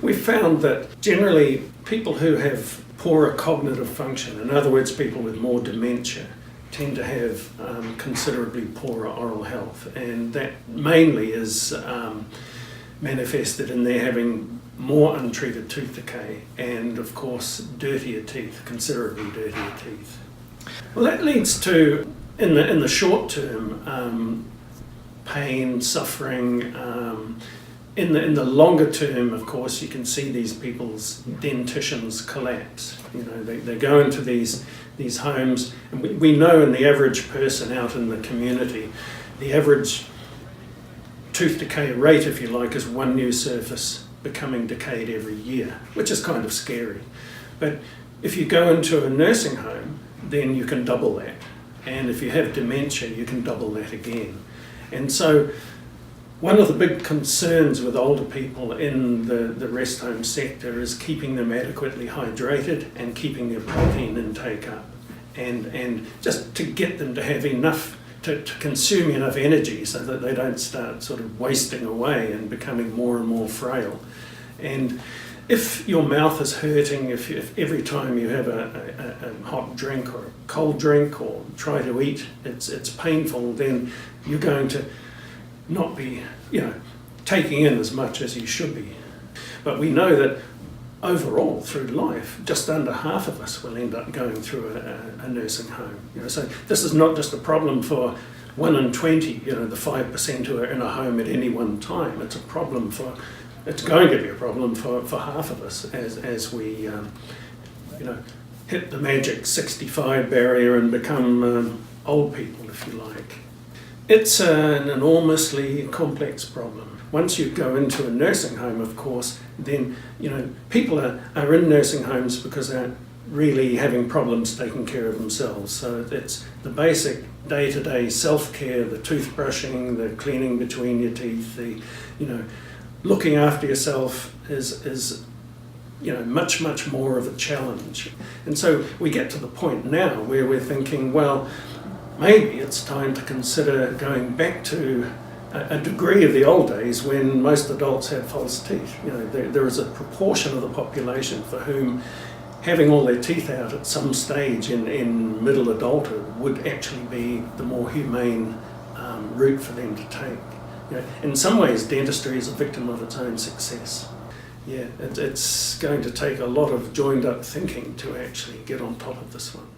We found that generally people who have poorer cognitive function, in other words people with more dementia, tend to have considerably poorer oral health, and that mainly is manifested in their having more untreated tooth decay and of course dirtier teeth, considerably dirtier teeth. Well, that leads to, in the short term, pain, suffering. In the longer term, of course, you can see these people's dentitions collapse. You know, they go into these homes, and we know in the average person out in the community, the average tooth decay rate, if you like, is one new surface becoming decayed every year, which is kind of scary. But if you go into a nursing home, then you can double that. And if you have dementia, you can double that again. And so one of the big concerns with older people in the rest home sector is keeping them adequately hydrated and keeping their protein intake up, and just to get them to have enough, to consume enough energy so that they don't start sort of wasting away and becoming more and more frail. And if your mouth is hurting, if every time you have a hot drink or a cold drink or try to eat, it's painful, then you're going to not be, taking in as much as you should be. But we know that overall through life, just under half of us will end up going through a nursing home. So this is not just a problem for 1 in 20, the 5% who are in a home at any one time. It's going to be a problem for half of us as we, hit the magic 65 barrier and become old people, if you like. It's an enormously complex problem. Once you go into a nursing home, of course, then people are in nursing homes because they're really having problems taking care of themselves. So it's the basic day-to-day self-care, the toothbrushing, the cleaning between your teeth, the looking after yourself is much more of a challenge. And so we get to the point now where we're thinking, well, maybe it's time to consider going back to a degree of the old days when most adults had false teeth. There is a proportion of the population for whom having all their teeth out at some stage in middle adulthood would actually be the more humane route for them to take. In some ways, dentistry is a victim of its own success. It's going to take a lot of joined up thinking to actually get on top of this one.